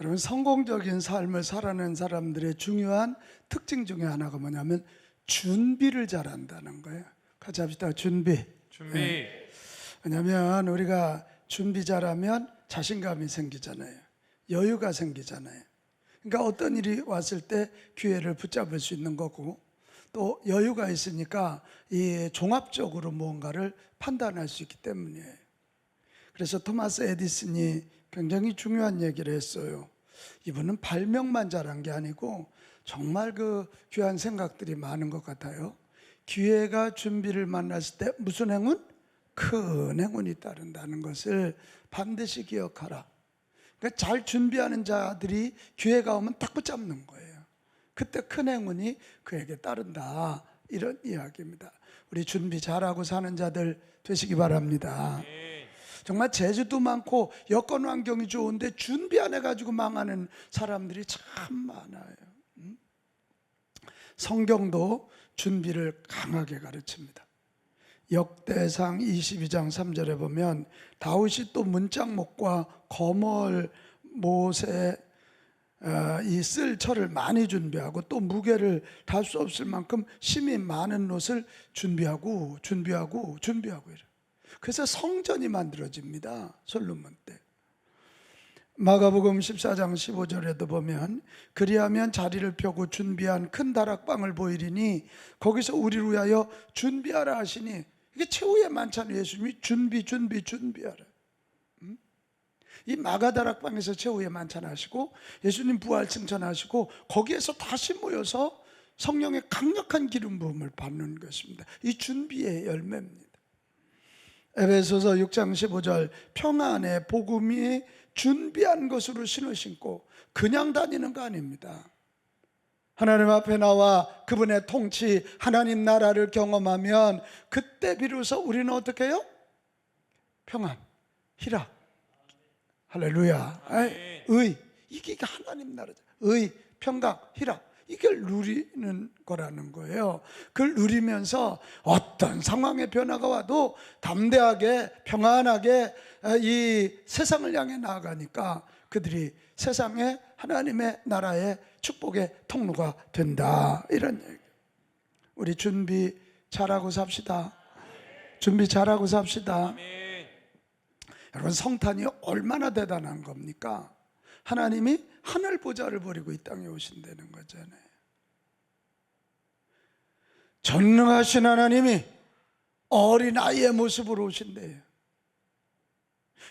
여러분, 성공적인 삶을 살아낸 사람들의 중요한 특징 중에 하나가 뭐냐면 준비를 잘한다는 거예요. 같이 합시다. 준비. 네. 왜냐하면 우리가 준비 잘하면 자신감이 생기잖아요. 여유가 생기잖아요. 그러니까 어떤 일이 왔을 때 기회를 붙잡을 수 있는 거고, 또 여유가 있으니까 이 종합적으로 무언가를 판단할 수 있기 때문이에요. 그래서 토마스 에디슨이 굉장히 중요한 얘기를 했어요. 이분은 발명만 잘한 게 아니고 정말 그 귀한 생각들이 많은 것 같아요. 기회가 준비를 만났을 때 무슨 행운? 큰 행운이 따른다는 것을 반드시 기억하라. 그러니까 잘 준비하는 자들이 기회가 오면 딱 붙잡는 거예요. 그때 큰 행운이 그에게 따른다, 이런 이야기입니다. 우리 준비 잘하고 사는 자들 되시기 바랍니다. 정말 재주도 많고 여건 환경이 좋은데 준비 안 해가지고 망하는 사람들이 참 많아요. 성경도 준비를 강하게 가르칩니다. 역대상 22장 3절에 보면 다윗이 또 문짝목과 거멀 못에 이 쓸 철을 많이 준비하고 또 무게를 달 수 없을 만큼 심이 많은 놋을 준비하고 이래요. 그래서 성전이 만들어집니다. 솔로몬 때. 마가복음 14장 15절에도 보면 그리하면 자리를 펴고 준비한 큰 다락방을 보이리니 거기서 우리를 위하여 준비하라 하시니, 이게 최후의 만찬을 예수님이 준비하라. 이 마가다락방에서 최후의 만찬하시고 예수님 부활 승천하시고 거기에서 다시 모여서 성령의 강력한 기름 부음을 받는 것입니다. 이 준비의 열매입니다. 에베소서 6장 15절 평안에 복음이 준비한 것으로 신을 신고 그냥 다니는 거 아닙니다. 하나님 앞에 나와 그분의 통치, 하나님 나라를 경험하면 그때 비로소 우리는 어떻게 해요? 평안, 희락, 할렐루야, 이게 하나님 나라죠. 의, 평강, 희락, 이걸 누리는 거라는 거예요. 그걸 누리면서 어떤 상황의 변화가 와도 담대하게 평안하게 이 세상을 향해 나아가니까 그들이 세상에 하나님의 나라의 축복의 통로가 된다, 이런 얘기. 우리 준비 잘하고 삽시다. 준비 잘하고 삽시다. 여러분, 성탄이 얼마나 대단한 겁니까? 하나님이 하늘 보좌를 버리고 이 땅에 오신다는 거잖아요. 전능하신 하나님이 어린아이의 모습으로 오신대요.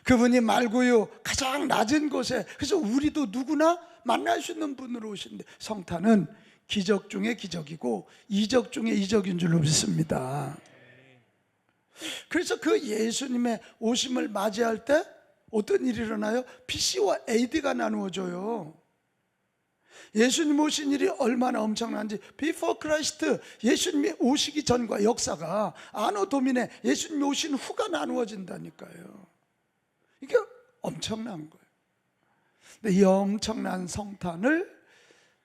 그분이 말고요 가장 낮은 곳에, 그래서 우리도 누구나 만날 수 있는 분으로 오신대. 성탄은 기적 중에 기적이고 이적 중에 이적인 줄로 믿습니다. 그래서 그 예수님의 오심을 맞이할 때 어떤 일이 일어나요? BC와 AD가 나누어져요. 예수님 오신 일이 얼마나 엄청난지, Before Christ, 예수님이 오시기 전과 역사가 아노 도미네, 예수님이 오신 후가 나누어진다니까요. 이게 엄청난 거예요. 근데 이 엄청난 성탄을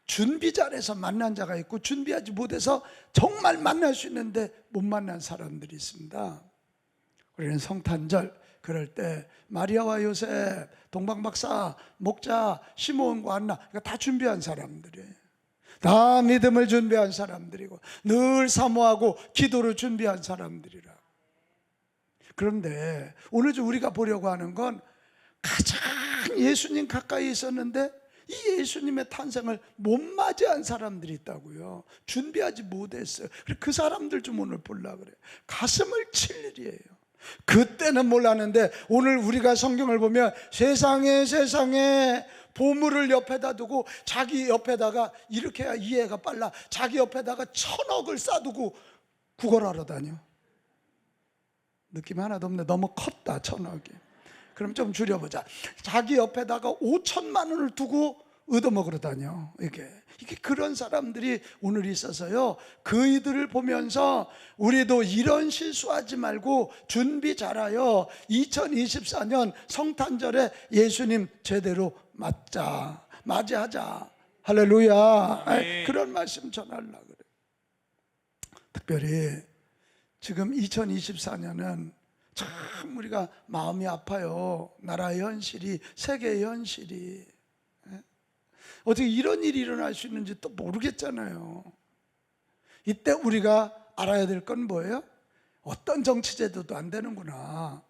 준비 잘해서 만난 자가 있고 준비하지 못해서 정말 만날 수 있는데 못 만난 사람들이 있습니다. 우리는 성탄절 그럴 때 마리아와 요셉, 동방박사, 목자, 시몬과 안나, 다 준비한 사람들이에요. 다 믿음을 준비한 사람들이고 늘 사모하고 기도를 준비한 사람들이라. 그런데 오늘 우리가 보려고 하는 건 가장 예수님 가까이 있었는데 이 예수님의 탄생을 못 맞이한 사람들이 있다고요. 준비하지 못했어요. 그 사람들 좀 오늘 보려고 그래요. 가슴을 칠 일이에요. 그때는 몰랐는데 오늘 우리가 성경을 보면 세상에 보물을 옆에다 두고 자기 옆에다가, 이렇게 해야 이해가 빨라, 자기 옆에다가 1,000억을 쌓아두고 구걸하러 다녀. 느낌 하나도 없네. 너무 컸다, 1,000억이. 그럼 좀 줄여보자. 자기 옆에다가 5천만 원을 두고 얻어먹으러 다녀. 이게 그런 사람들이 오늘 있어서요, 그이들을 보면서 우리도 이런 실수하지 말고 준비 잘하여 2024년 성탄절에 예수님 제대로 맞이하자. 할렐루야. 그런 말씀 전하려고 그래요. 특별히 지금 2024년은 참 우리가 마음이 아파요. 나라의 현실이, 세계의 현실이. 어떻게 이런 일이 일어날 수 있는지 또 모르겠잖아요. 이때 우리가 알아야 될 건 뭐예요? 어떤 정치제도도 안 되는구나,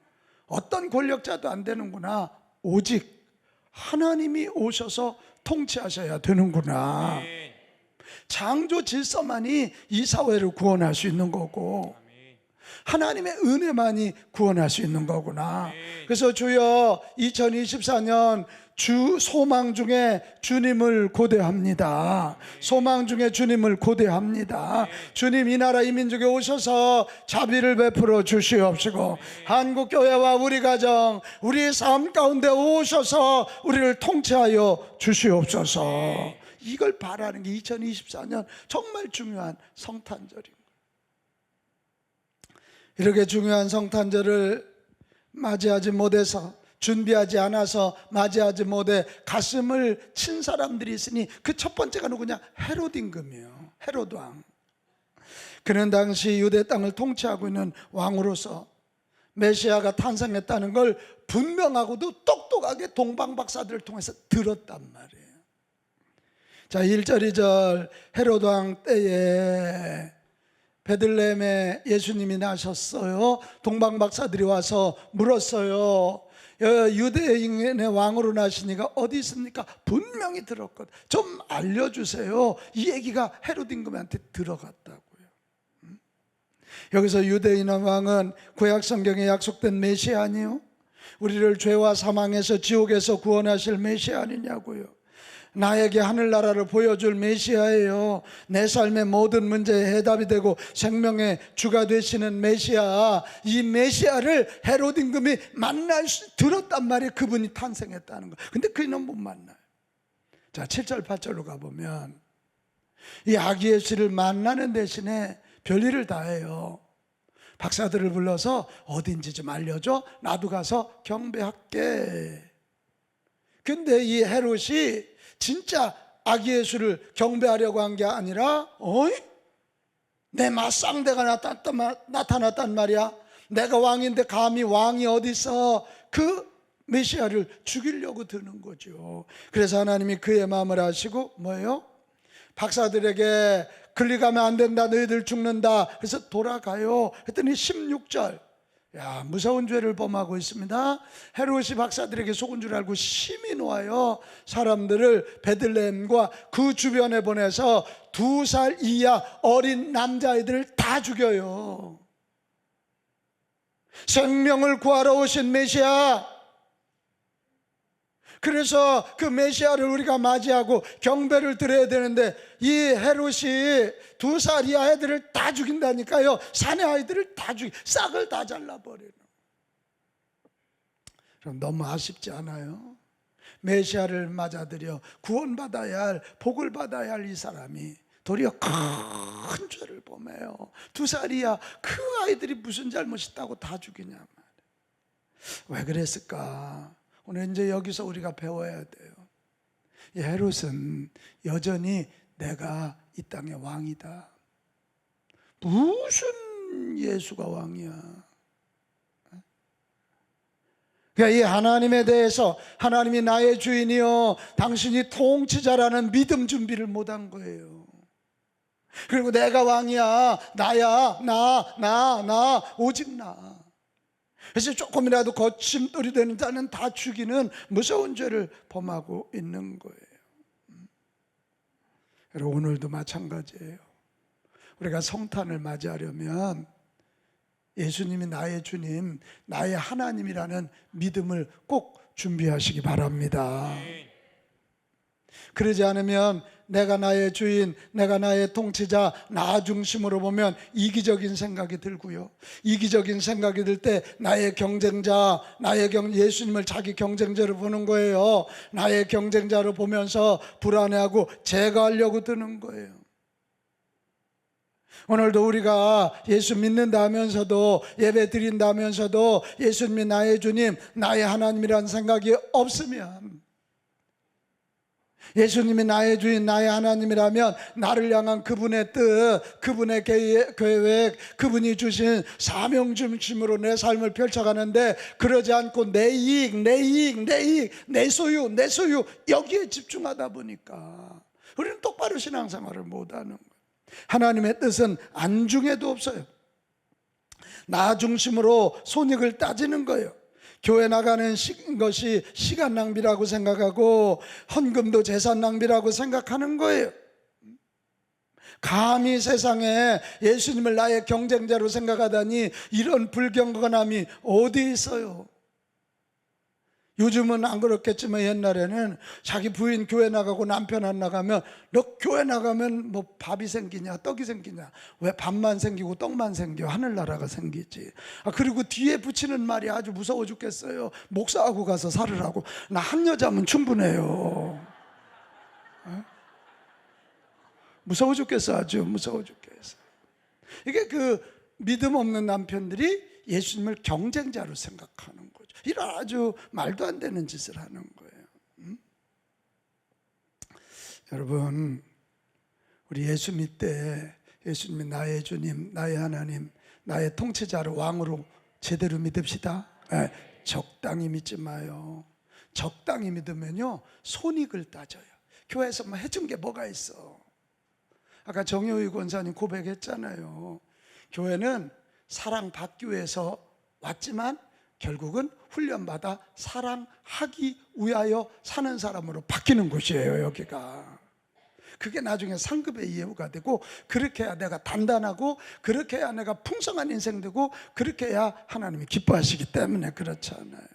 어떤 권력자도 안 되는구나, 오직 하나님이 오셔서 통치하셔야 되는구나. 창조 질서만이 이 사회를 구원할 수 있는 거고, 하나님의 은혜만이 구원할 수 있는 거구나. 그래서 주여 2024년 주 소망 중에 주님을 고대합니다. 소망 중에 주님을 고대합니다. 주님, 이 나라 이 민족에 오셔서 자비를 베풀어 주시옵시고, 한국교회와 우리 가정, 우리의 삶 가운데 오셔서 우리를 통치하여 주시옵소서. 이걸 바라는 게 2024년 정말 중요한 성탄절입니다. 이렇게 중요한 성탄절을 맞이하지 못해서, 준비하지 않아서 맞이하지 못해 가슴을 친 사람들이 있으니 그 첫 번째가 누구냐? 헤롯 임금이에요. 헤롯 왕. 그는 당시 유대 땅을 통치하고 있는 왕으로서 메시아가 탄생했다는 걸 분명하고도 똑똑하게 동방박사들을 통해서 들었단 말이에요. 자, 1절 2절 헤롯 왕 때에 베들레헴에 예수님이 나셨어요. 동방박사들이 와서 물었어요. 유대인의 왕으로 나시니까 어디 있습니까? 분명히 들었거든. 좀 알려주세요. 이 얘기가 헤롯 임금한테 들어갔다고요. 여기서 유대인의 왕은 구약 성경에 약속된 메시아 아니요? 우리를 죄와 사망에서 지옥에서 구원하실 메시아 아니냐고요. 나에게 하늘나라를 보여줄 메시아예요. 내 삶의 모든 문제에 해답이 되고 생명의 주가 되시는 메시아, 이 메시아를 헤롯 임금이 들었단 말이에요. 그분이 탄생했다는 거. 근데 그는 못 만나요. 자, 7절 8절로 가보면 이 아기 예수를 만나는 대신에 별일을 다 해요. 박사들을 불러서 어딘지 좀 알려줘, 나도 가서 경배할게. 근데 이 헤롯이 진짜 아기 예수를 경배하려고 한 게 아니라, 내 맞상대가 나타났단 말이야. 내가 왕인데 감히 왕이 어디 있어? 그 메시아를 죽이려고 드는 거죠. 그래서 하나님이 그의 마음을 아시고 뭐예요? 박사들에게 끌려가면 안 된다, 너희들 죽는다. 그래서 돌아가요. 했더니 16절, 야, 무서운 죄를 범하고 있습니다. 헤롯이 박사들에게 속은 줄 알고 심히 놓아요. 사람들을 베들레헴과 그 주변에 보내서 2살 이하 어린 남자아이들을 다 죽여요. 생명을 구하러 오신 메시아, 그래서 그 메시아를 우리가 맞이하고 경배를 드려야 되는데 이 헤롯이 2살 이하 애들을 다 죽인다니까요. 사내 아이들을 다 싹을 다 잘라버리는. 그럼 너무 아쉽지 않아요? 메시아를 맞아들여 구원받아야 할, 복을 받아야 할 이 사람이 도리어 큰 죄를 범해요. 2살 이하 그 아이들이 무슨 잘못이 있다고 다 죽이냐 말이에요. 왜 그랬을까? 오늘 이제 여기서 우리가 배워야 돼요. 이 헤롯은 여전히 내가 이 땅의 왕이다. 무슨 예수가 왕이야? 그러니까 이 하나님에 대해서, 하나님이 나의 주인이요 당신이 통치자라는 믿음 준비를 못한 거예요. 그리고 내가 왕이야, 나야, 나 오직 나. 그래서 조금이라도 거침돌이 되는 자는 다 죽이는 무서운 죄를 범하고 있는 거예요. 여러분, 오늘도 마찬가지예요. 우리가 성탄을 맞이하려면 예수님이 나의 주님, 나의 하나님이라는 믿음을 꼭 준비하시기 바랍니다. 그러지 않으면 내가 나의 주인, 내가 나의 통치자, 나 중심으로 보면 이기적인 생각이 들고요. 이기적인 생각이 들 때 나의 경쟁자, 예수님을 자기 경쟁자로 보는 거예요. 나의 경쟁자로 보면서 불안해하고 제거하려고 드는 거예요. 오늘도 우리가 예수 믿는다 하면서도, 예배 드린다 하면서도 예수님이 나의 주님, 나의 하나님이라는 생각이 없으면 예수님이 나의 주인, 나의 하나님이라면 나를 향한 그분의 뜻, 그분의 계획, 그분이 주신 사명 중심으로 내 삶을 펼쳐가는데, 그러지 않고 내 이익, 내 소유 여기에 집중하다 보니까 우리는 똑바로 신앙생활을 못하는 거예요. 하나님의 뜻은 안중에도 없어요. 나 중심으로 손익을 따지는 거예요. 교회 나가는 것이 시간 낭비라고 생각하고 헌금도 재산 낭비라고 생각하는 거예요. 감히 세상에 예수님을 나의 경쟁자로 생각하다니 이런 불경건함이 어디 있어요? 요즘은 안 그렇겠지만 옛날에는 자기 부인 교회 나가고 남편 안 나가면, 너 교회 나가면 뭐 밥이 생기냐 떡이 생기냐, 왜 밥만 생기고 떡만 생겨? 하늘나라가 생기지. 그리고 뒤에 붙이는 말이 아주 무서워 죽겠어요. 목사하고 가서 살으라고. 나 한 여자면 충분해요. 무서워 죽겠어. 아주 무서워 죽겠어. 이게 그 믿음 없는 남편들이 예수님을 경쟁자로 생각하는 거예요. 이런 아주 말도 안 되는 짓을 하는 거예요. 여러분, 우리 예수 믿때 예수님이 나의 주님, 나의 하나님, 나의 통치자로 왕으로 제대로 믿읍시다. 적당히 믿지 마요. 적당히 믿으면요 손익을 따져요. 교회에서 뭐 해준 게 뭐가 있어? 아까 정효희 권사님 고백했잖아요. 교회는 사랑받기 위해서 왔지만 결국은 훈련받아 사랑하기 위하여 사는 사람으로 바뀌는 곳이에요. 여기가. 그게 나중에 상급의 이유가 되고, 그렇게 해야 내가 단단하고, 그렇게 해야 내가 풍성한 인생 되고, 그렇게 해야 하나님이 기뻐하시기 때문에 그렇잖아요.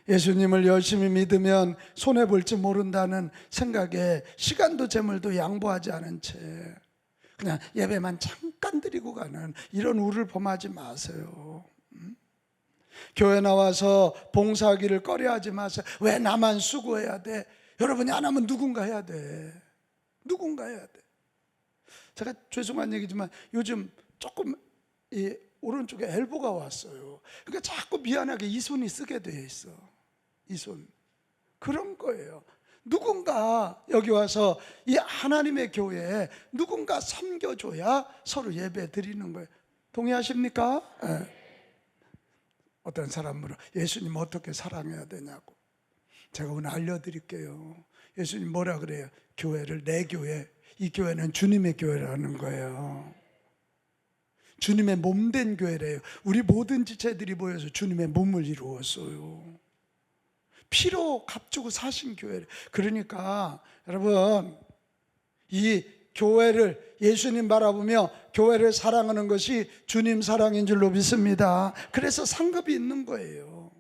예수님을 열심히 믿으면 손해볼지 모른다는 생각에 시간도 재물도 양보하지 않은 채 그냥 예배만 잠깐 드리고 가는 이런 우를 범하지 마세요. 교회 나와서 봉사하기를 꺼려하지 마세요. 왜 나만 수고해야 돼? 여러분이 안 하면 누군가 해야 돼. 누군가 해야 돼. 제가 죄송한 얘기지만 요즘 조금 이 오른쪽에 엘보가 왔어요. 그러니까 자꾸 미안하게 이 손이 쓰게 돼 있어. 이 손. 그런 거예요. 누군가 여기 와서 이 하나님의 교회에 누군가 섬겨줘야 서로 예배 드리는 거예요. 동의하십니까? 네. 어떤 사람 물어, 예수님 어떻게 사랑해야 되냐고. 제가 오늘 알려드릴게요. 예수님 뭐라 그래요? 교회를 내 교회, 이 교회는 주님의 교회라는 거예요. 주님의 몸된 교회래요. 우리 모든 지체들이 모여서 주님의 몸을 이루었어요. 피로 값주고 사신 교회를. 그러니까 여러분, 이 교회를 예수님 바라보며 교회를 사랑하는 것이 주님 사랑인 줄로 믿습니다. 그래서 상급이 있는 거예요.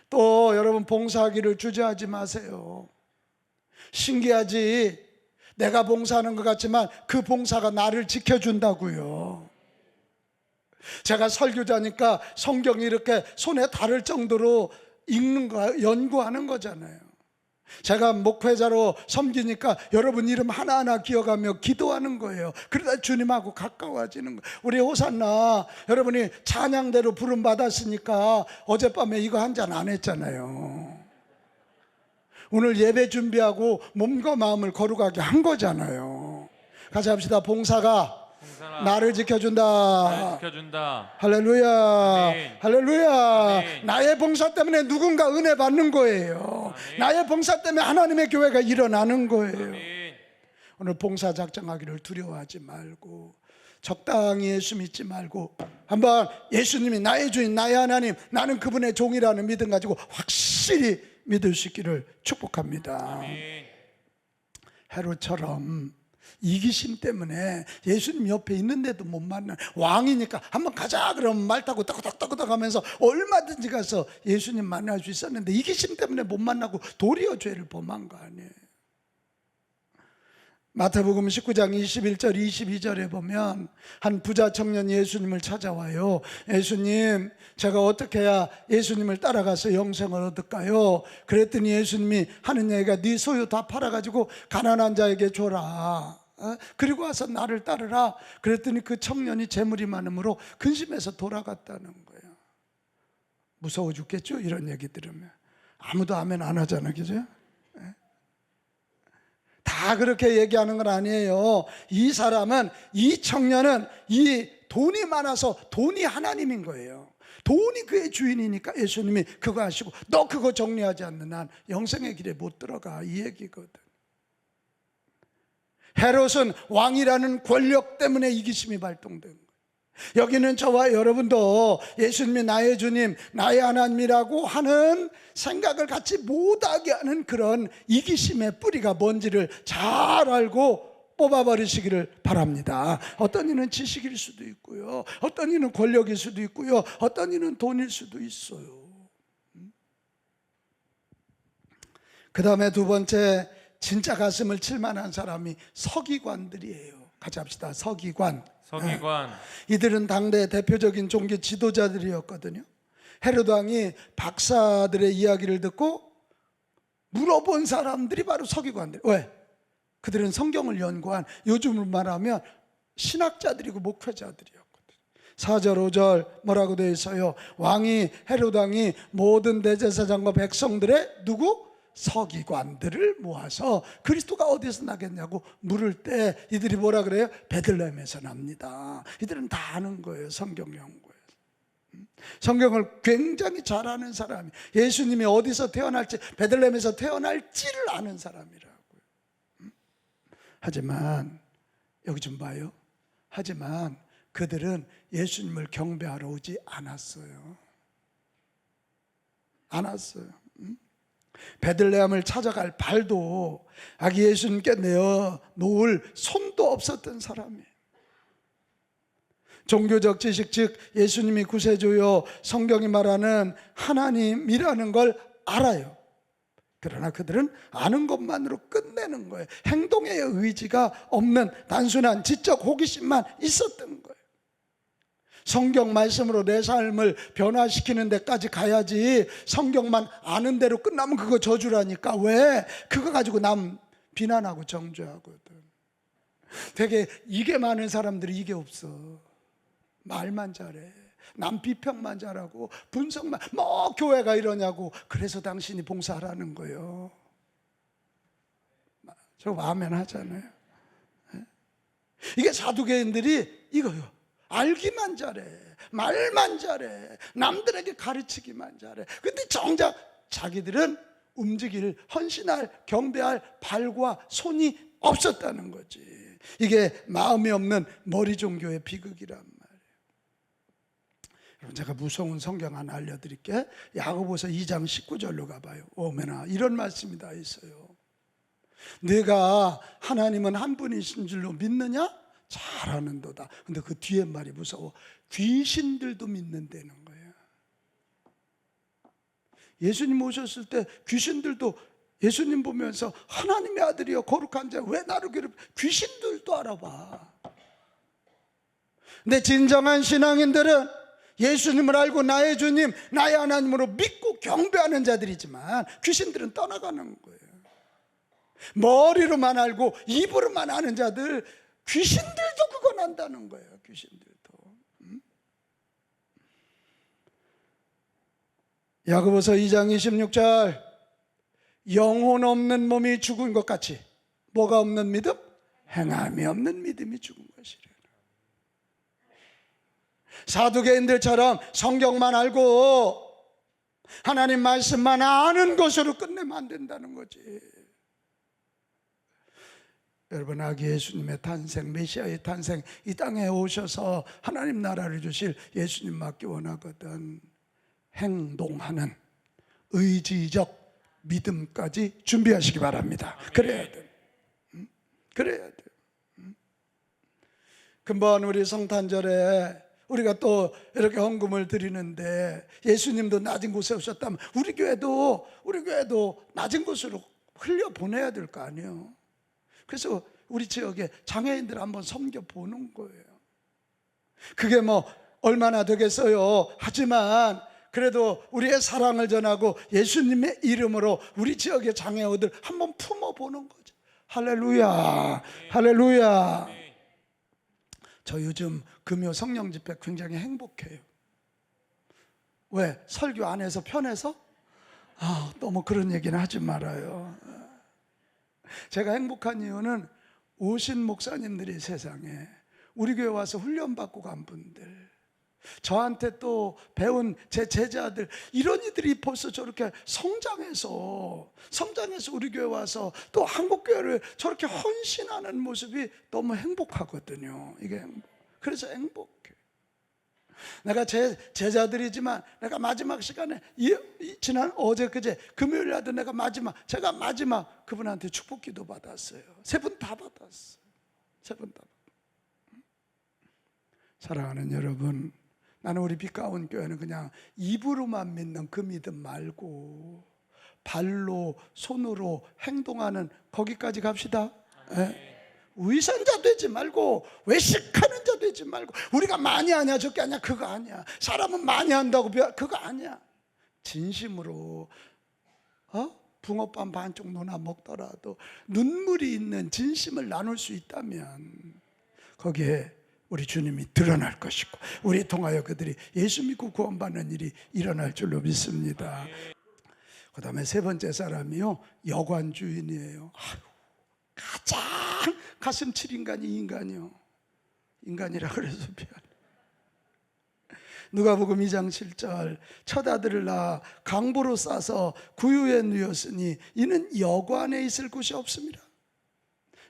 또 여러분, 봉사하기를 주저하지 마세요. 신기하지? 내가 봉사하는 것 같지만 그 봉사가 나를 지켜준다고요. 제가 설교자니까 성경이 이렇게 손에 닿을 정도로 읽는 거, 연구하는 거잖아요. 제가 목회자로 섬기니까 여러분 이름 하나하나 기억하며 기도하는 거예요. 그러다 주님하고 가까워지는 거예요. 우리 호산나 여러분이 찬양대로 부름 받았으니까 어젯밤에 이거 한 잔 안 했잖아요. 오늘 예배 준비하고 몸과 마음을 거룩하게 한 거잖아요. 같이 합시다. 봉사가 나를 지켜준다. 할렐루야. 아멘. 할렐루야. 아멘. 나의 봉사 때문에 누군가 은혜 받는 거예요. 아멘. 나의 봉사 때문에 하나님의 교회가 일어나는 거예요. 아멘. 오늘 봉사 작정하기를 두려워하지 말고 적당히 예수 믿지 말고 한번 예수님이 나의 주인, 나의 하나님, 나는 그분의 종이라는 믿음 가지고 확실히 믿을 수 있기를 축복합니다. 아멘. 헤롯처럼 이기심 때문에 예수님 옆에 있는데도 못 만나, 왕이니까 한번 가자 그러면 말 타고 떠그덕떠그덕 하면서 얼마든지 가서 예수님 만날 수 있었는데 이기심 때문에 못 만나고 도리어 죄를 범한 거 아니에요. 마태복음 19장 21절 22절에 보면 한 부자 청년이 예수님을 찾아와요. 예수님, 제가 어떻게 해야 예수님을 따라가서 영생을 얻을까요? 그랬더니 예수님이 하는 얘기가 네 소유 다 팔아가지고 가난한 자에게 줘라. 그리고 와서 나를 따르라. 그랬더니 그 청년이 재물이 많으므로 근심해서 돌아갔다는 거예요. 무서워 죽겠죠? 이런 얘기 들으면. 아무도 아멘 안 하잖아, 그죠? 다 그렇게 얘기하는 건 아니에요. 이 사람은, 이 청년은 이 돈이 많아서 돈이 하나님인 거예요. 돈이 그의 주인이니까 예수님이 그거 하시고 너 그거 정리하지 않는 한 영생의 길에 못 들어가, 이 얘기거든. 헤롯은 왕이라는 권력 때문에 이기심이 발동된 거예요. 여기는 저와 여러분도 예수님이 나의 주님, 나의 하나님이라고 하는 생각을 갖지 못하게 하는 그런 이기심의 뿌리가 뭔지를 잘 알고 뽑아버리시기를 바랍니다. 어떤 이는 지식일 수도 있고요, 어떤 이는 권력일 수도 있고요, 어떤 이는 돈일 수도 있어요. 그 다음에 두 번째, 진짜 가슴을 칠만한 사람이 서기관들이에요. 같이 합시다. 서기관. 이들은 당대 대표적인 종교 지도자들이었거든요. 헤롯 왕이 박사들의 이야기를 듣고 물어본 사람들이 바로 서기관들. 왜? 그들은 성경을 연구한, 요즘으로 말하면 신학자들이고 목회자들이었거든요. 4절 5절 뭐라고 되어 있어요? 왕이, 헤롯 왕이 모든 대제사장과 백성들의 누구? 서기관들을 모아서 그리스도가 어디서 나겠냐고 물을 때 이들이 뭐라 그래요? 베들레헴에서 납니다. 이들은 다 아는 거예요. 성경 연구에서. 성경을 굉장히 잘 아는 사람이, 예수님이 어디서 태어날지, 베들레헴에서 태어날지를 아는 사람이라고요. 하지만 여기 좀 봐요. 하지만 그들은 예수님을 경배하러 오지 않았어요. 베들레헴을 찾아갈 발도 아기 예수님께 내어 놓을 손도 없었던 사람이에요. 종교적 지식, 즉 예수님이 구세주요, 성경이 말하는 하나님이라는 걸 알아요. 그러나 그들은 아는 것만으로 끝내는 거예요. 행동의 의지가 없는 단순한 지적 호기심만 있었던 거예요. 성경 말씀으로 내 삶을 변화시키는 데까지 가야지, 성경만 아는 대로 끝나면 그거 저주라니까. 왜? 그거 가지고 남 비난하고 정죄하거든. 되게 이게 많은 사람들이 이게 없어. 말만 잘해, 남 비평만 잘하고 분석만, 뭐 교회가 이러냐고. 그래서 당신이 봉사하라는 거예요. 저거 아멘 하잖아요. 이게 사두개인들이 이거요. 알기만 잘해, 말만 잘해, 남들에게 가르치기만 잘해. 근데 정작 자기들은 움직일, 헌신할, 경배할 발과 손이 없었다는 거지. 이게 마음이 없는 머리 종교의 비극이란 말이에요. 여러분, 제가 무서운 성경 하나 알려드릴게. 야고보서 2장 19절로 가봐요. 오메나, 이런 말씀이 다 있어요. 네가 하나님은 한 분이신 줄로 믿느냐? 잘하는도다. 근데 그 뒤에 말이 무서워. 귀신들도 믿는다는 거예요. 예수님 오셨을 때 귀신들도 예수님 보면서 하나님의 아들이여 거룩한 자 왜 나를 괴롭혀? 귀신들도 알아봐. 근데 진정한 신앙인들은 예수님을 알고 나의 주님, 나의 하나님으로 믿고 경배하는 자들이지만 귀신들은 떠나가는 거예요. 머리로만 알고 입으로만 아는 자들, 귀신들도 그건 안다는 거예요. 귀신들도. 야고보서 2장 26절, 영혼 없는 몸이 죽은 것 같이 뭐가 없는 믿음? 행함이 없는 믿음이 죽은 것이래. 사두개인들처럼 성경만 알고 하나님 말씀만 아는 것으로 끝내면 안 된다는 거지. 여러분, 아기 예수님의 탄생, 메시아의 탄생, 이 땅에 오셔서 하나님 나라를 주실 예수님 맞기 원하거든. 행동하는 의지적 믿음까지 준비하시기 바랍니다. 그래야 돼. 그래야 돼. 금번 우리 성탄절에 우리가 또 이렇게 헌금을 드리는데, 예수님도 낮은 곳에 오셨다면 우리 교회도 낮은 곳으로 흘려보내야 될 거 아니에요. 그래서 우리 지역에 장애인들 한번 섬겨보는 거예요. 그게 뭐 얼마나 되겠어요. 하지만 그래도 우리의 사랑을 전하고 예수님의 이름으로 우리 지역의 장애우들 한번 품어보는 거죠. 할렐루야, 할렐루야. 저 요즘 금요 성령 집회 굉장히 행복해요. 왜? 설교 안 해서 편해서? 너무 그런 얘기는 하지 말아요. 제가 행복한 이유는 오신 목사님들이 세상에 우리 교회 와서 훈련받고 간 분들, 저한테 또 배운 제 제자들, 이런 이들이 벌써 저렇게 성장해서 우리 교회 와서 또 한국교회를 저렇게 헌신하는 모습이 너무 행복하거든요. 이게 그래서 행복해. 내가 제 제자들이지만 내가 마지막 시간에 지난 어제 금요일 날도 제가 마지막 그분한테 축복 기도 받았어요. 세 분 다 받았어요. 세 분 다. 사랑하는 여러분, 나는 우리 빛가운 교회는 그냥 입으로만 믿는 그 믿음 말고 발로 손으로 행동하는 거기까지 갑시다. 네? 위선자 되지 말고 외식하는 자 되지 말고 우리가 많이 하냐 적게 하냐 그거 아니야. 사람은 많이 한다고 그거 아니야. 진심으로 붕어빵 반쪽 누나 먹더라도 눈물이 있는 진심을 나눌 수 있다면 거기에 우리 주님이 드러날 것이고 우리 통하여 그들이 예수 믿고 구원받는 일이 일어날 줄로 믿습니다. 그 다음에 세 번째 사람이요, 여관 주인이에요. 가장 가슴 칠 인간이 인간이라 그래서 미안해. 누가복음 2장 7절, 첫 아들을 낳아 강보로 싸서 구유에 누였으니 이는 여관에 있을 곳이 없습니다.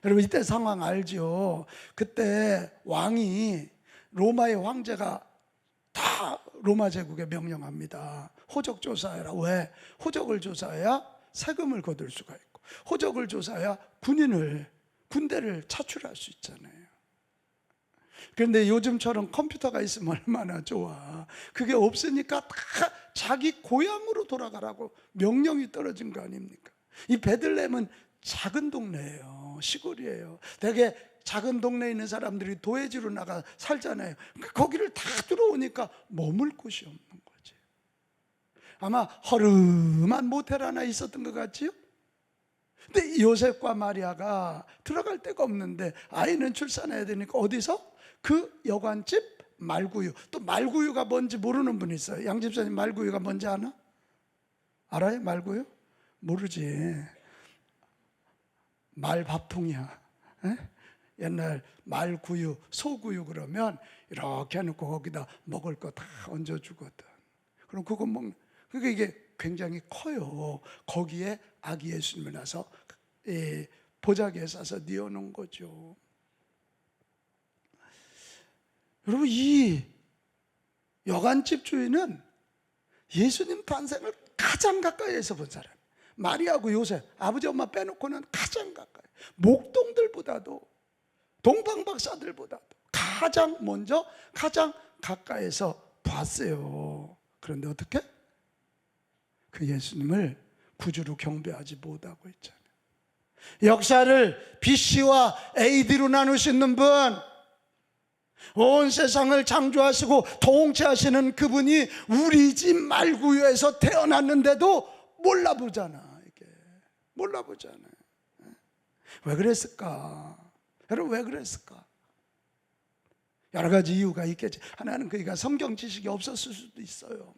여러분 이때 상황 알죠? 그때 왕이, 로마의 황제가 다 로마 제국에 명령합니다. 호적 조사해라. 왜? 호적을 조사해야 세금을 거둘 수가 있고, 호적을 조사해야 군대를 차출할 수 있잖아요. 그런데 요즘처럼 컴퓨터가 있으면 얼마나 좋아. 그게 없으니까 다 자기 고향으로 돌아가라고 명령이 떨어진 거 아닙니까? 이 베들레헴은 작은 동네예요. 시골이에요. 되게 작은 동네에 있는 사람들이 도회지로 나가 살잖아요. 거기를 다 들어오니까 머물 곳이 없는 거지. 아마 허름한 모텔 하나 있었던 것 같지요? 근데 요셉과 마리아가 들어갈 데가 없는데 아이는 출산해야 되니까 어디서? 그 여관집 말구유. 또 말구유가 뭔지 모르는 분이 있어요. 양 집사님 말구유가 뭔지 아나? 알아요? 말구유? 모르지. 말밥통이야. 에? 옛날 말구유, 소구유 그러면 이렇게 해놓고 거기다 먹을 거 다 얹어주거든. 그럼 그거 먹는, 그게 이게 굉장히 커요. 거기에 아기 예수님을 놔서 보자기에 싸서 뉘어놓은 거죠. 여러분 이 여관집 주인은 예수님 탄생을 가장 가까이에서 본 사람. 마리아하고 요셉, 아버지 엄마 빼놓고는 가장 가까이, 목동들보다도 동방박사들보다도 가장 먼저 가장 가까이에서 봤어요. 그런데 어떻게? 그 예수님을 구주로 경배하지 못하고 있잖아요. 역사를 BC와 AD로 나누시는 분, 온 세상을 창조하시고 통치하시는 그분이 우리 집 말구유에서 태어났는데도 몰라보잖아. 이게 몰라보잖아요. 왜 그랬을까? 여러분 왜 그랬을까? 여러 가지 이유가 있겠지. 하나는 그가 성경 지식이 없었을 수도 있어요.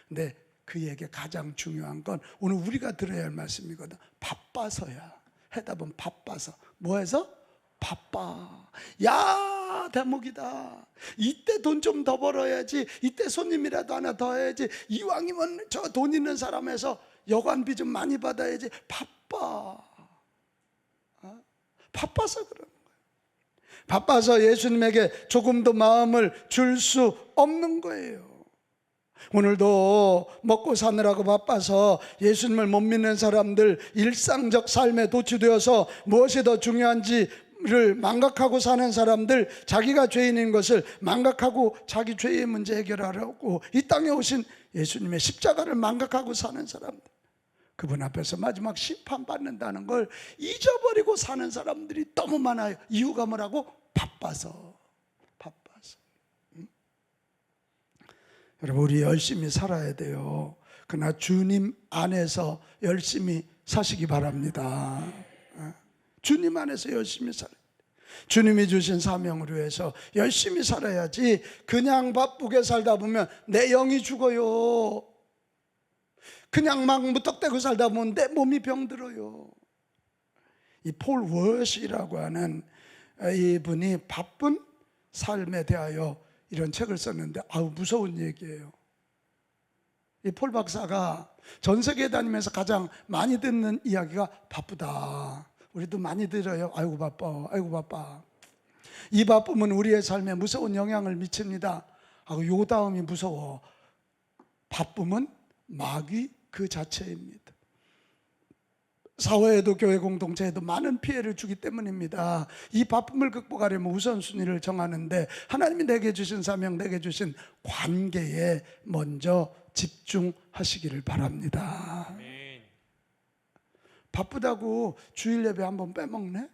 근데 그에게 가장 중요한 건 오늘 우리가 들어야 할 말씀이거든. 바빠서야. 해답은 바빠서. 뭐해서? 바빠. 야, 대목이다. 이때 돈 좀 더 벌어야지. 이때 손님이라도 하나 더 해야지. 이왕이면 저 돈 있는 사람에서 여관비 좀 많이 받아야지. 바빠. 바빠서 그런 거예요. 바빠서 예수님에게 조금도 마음을 줄 수 없는 거예요. 오늘도 먹고 사느라고 바빠서 예수님을 못 믿는 사람들, 일상적 삶에 도취되어서 무엇이 더 중요한지를 망각하고 사는 사람들, 자기가 죄인인 것을 망각하고 자기 죄의 문제 해결하려고 이 땅에 오신 예수님의 십자가를 망각하고 사는 사람들, 그분 앞에서 마지막 심판받는다는 걸 잊어버리고 사는 사람들이 너무 많아요. 이유가 뭐라고? 바빠서. 여러분 우리 열심히 살아야 돼요. 그러나 주님 안에서 열심히 사시기 바랍니다. 주님 안에서 열심히 살아야 돼요. 주님이 주신 사명을 위해서 열심히 살아야지. 그냥 바쁘게 살다 보면 내 영이 죽어요. 그냥 막 무턱대고 살다 보면 내 몸이 병들어요. 이 폴 워시라고 하는 이분이 바쁜 삶에 대하여 이런 책을 썼는데 아우 무서운 얘기예요. 이 폴 박사가 전 세계에 다니면서 가장 많이 듣는 이야기가 바쁘다. 우리도 많이 들어요. 아이고 바빠, 아이고 바빠. 이 바쁨은 우리의 삶에 무서운 영향을 미칩니다. 요 다음이 무서워. 바쁨은 마귀 그 자체입니다. 사회에도 교회 공동체에도 많은 피해를 주기 때문입니다. 이 바쁨을 극복하려면 우선순위를 정하는데 하나님이 내게 주신 사명, 내게 주신 관계에 먼저 집중하시기를 바랍니다. 아멘. 바쁘다고 주일 예배 한번 빼먹네?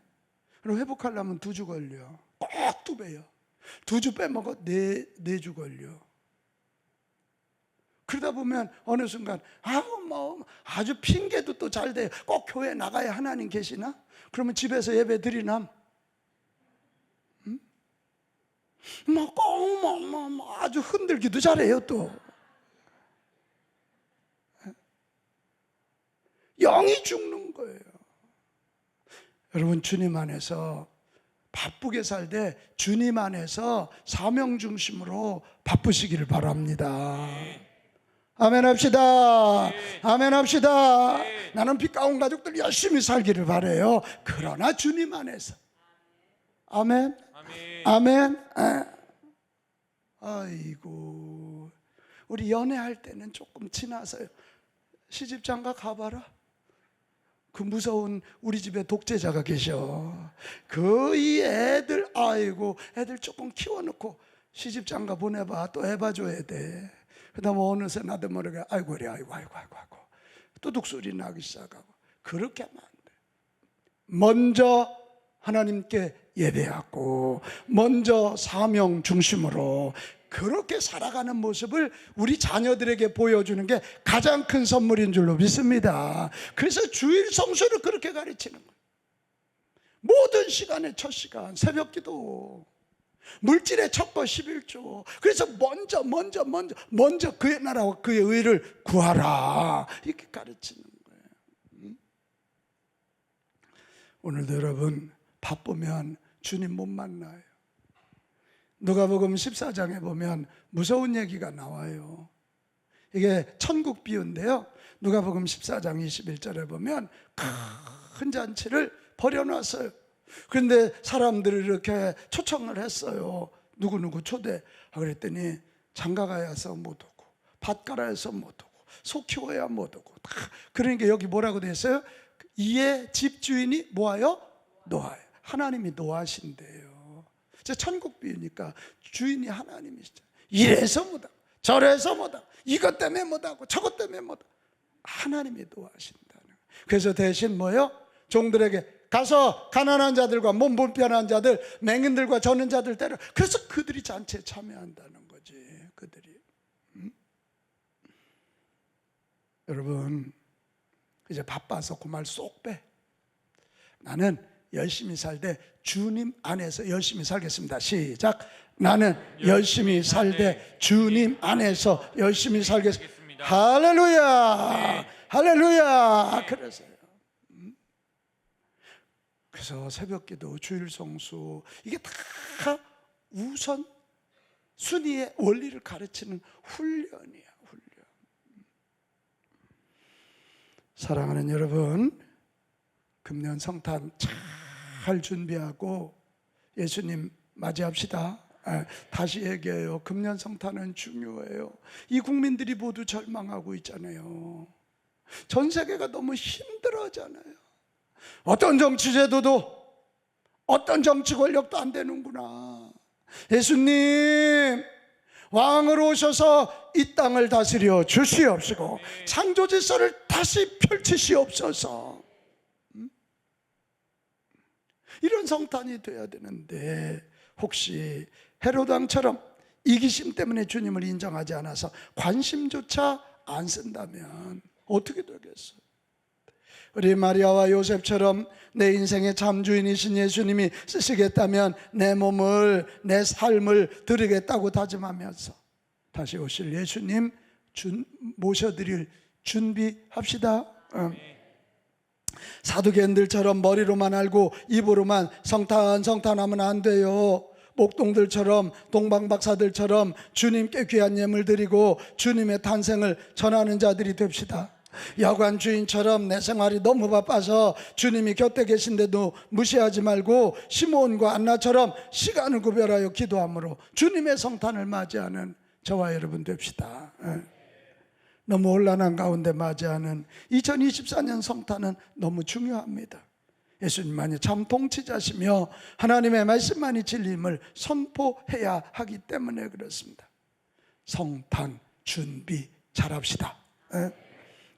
그럼 회복하려면 2주 걸려. 꼭 2배요. 2주 빼먹어 4주 걸려. 그러다 보면 어느 순간 아주 핑계도 또 잘 돼요. 꼭 교회 나가야 하나님 계시나? 그러면 집에서 예배 드리나? 아주 흔들기도 잘해요 또. 영이 죽는 거예요. 여러분 주님 안에서 바쁘게 살되 주님 안에서 사명 중심으로 바쁘시기를 바랍니다. 아멘 합시다. 아멘 합시다. 나는 빛 가운 가족들 열심히 살기를 바라요. 그러나 주님 안에서. 아멘. 아멘. 아이고 우리 연애할 때는 조금 지나서요. 시집장가 가봐라. 그 무서운 우리 집에 독재자가 계셔. 이 애들 아이고 애들 조금 키워놓고 시집장가 보내봐. 또 해봐줘야 돼. 그다음에 어느새 나도 모르게 아이고 그래 아이고 뚜둑소리 나기 시작하고. 그렇게 하면 안 돼. 먼저 하나님께 예배하고 먼저 사명 중심으로 그렇게 살아가는 모습을 우리 자녀들에게 보여주는 게 가장 큰 선물인 줄로 믿습니다. 그래서 주일 성수를 그렇게 가르치는 거예요. 모든 시간의 첫 시간 새벽기도, 물질의 첫거 11조. 그래서 먼저 그의 나라와 그의 의를 구하라 이렇게 가르치는 거예요. 오늘도 여러분 바쁘면 주님 못 만나요. 누가복음 14장에 보면 무서운 얘기가 나와요. 이게 천국 비유인데요. 누가복음 14장 21절에 보면 큰 잔치를 벌여놨어요. 그런데 사람들을 이렇게 초청을 했어요. 누구누구 초대. 그랬더니 장가가야서 못 오고 밭갈아야서 못 오고 소 키워야 못 오고. 그러니까 여기 뭐라고 돼 있어요? 이에 집주인이 뭐하여? 노하여. 하나님이 노하신대요. 천국 비유니까 주인이 하나님이시죠. 이래서 못하고 저래서 못하고 이것 때문에 못하고 저것 때문에 못하고 하나님이 도와신다는 거예요. 그래서 대신 뭐요? 종들에게 가서 가난한 자들과 몸 불편한 자들, 맹인들과 저는 자들 때려. 그래서 그들이 잔치에 참여한다는 거지. 그들이. 여러분 이제 바빠서 그 말 쏙 빼. 나는 열심히 살되 주님 안에서 열심히 살겠습니다. 시작. 나는 열심히 살되 주님 안에서 열심히 살겠습니다. 할렐루야. 할렐루야. 그래서 새벽기도, 주일 성수 이게 다 우선 순위의 원리를 가르치는 훈련이야. 훈련. 사랑하는 여러분, 금년 성탄 잘 준비하고 예수님 맞이합시다. 다시 얘기해요. 금년 성탄은 중요해요. 이 국민들이 모두 절망하고 있잖아요. 전 세계가 너무 힘들어하잖아요. 어떤 정치 제도도 어떤 정치 권력도 안 되는구나. 예수님 왕으로 오셔서 이 땅을 다스려 주시옵시고 창조 질서를 다시 펼치시옵소서. 이런 성탄이 돼야 되는데 혹시 헤로드 왕처럼 이기심 때문에 주님을 인정하지 않아서 관심조차 안 쓴다면 어떻게 되겠어요? 우리 마리아와 요셉처럼 내 인생의 참 주인이신 예수님이 쓰시겠다면 내 몸을, 내 삶을 드리겠다고 다짐하면서 다시 오실 예수님 모셔드릴 준비합시다. 사두개인들처럼 머리로만 알고 입으로만 성탄하면 안 돼요. 목동들처럼 동방박사들처럼 주님께 귀한 예물 드리고 주님의 탄생을 전하는 자들이 됩시다. 여관 주인처럼 내 생활이 너무 바빠서 주님이 곁에 계신데도 무시하지 말고 시므온과 안나처럼 시간을 구별하여 기도함으로 주님의 성탄을 맞이하는 저와 여러분 됩시다. 너무 혼란한 가운데 맞이하는 2024년 성탄은 너무 중요합니다. 예수님만이 참 통치자시며 하나님의 말씀만이 진리임을 선포해야 하기 때문에 그렇습니다. 성탄 준비 잘합시다.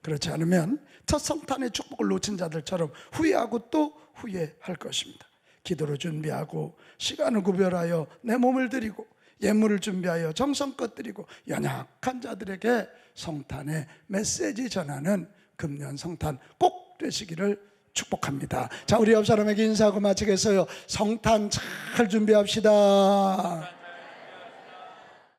그렇지 않으면 첫 성탄의 축복을 놓친 자들처럼 후회하고 또 후회할 것입니다. 기도로 준비하고 시간을 구별하여 내 몸을 드리고 예물을 준비하여 정성껏 드리고 연약한 자들에게 성탄의 메시지 전하는 금년 성탄 꼭 되시기를 축복합니다. 자, 우리 옆 사람에게 인사하고 마치겠어요. 성탄 잘 준비합시다.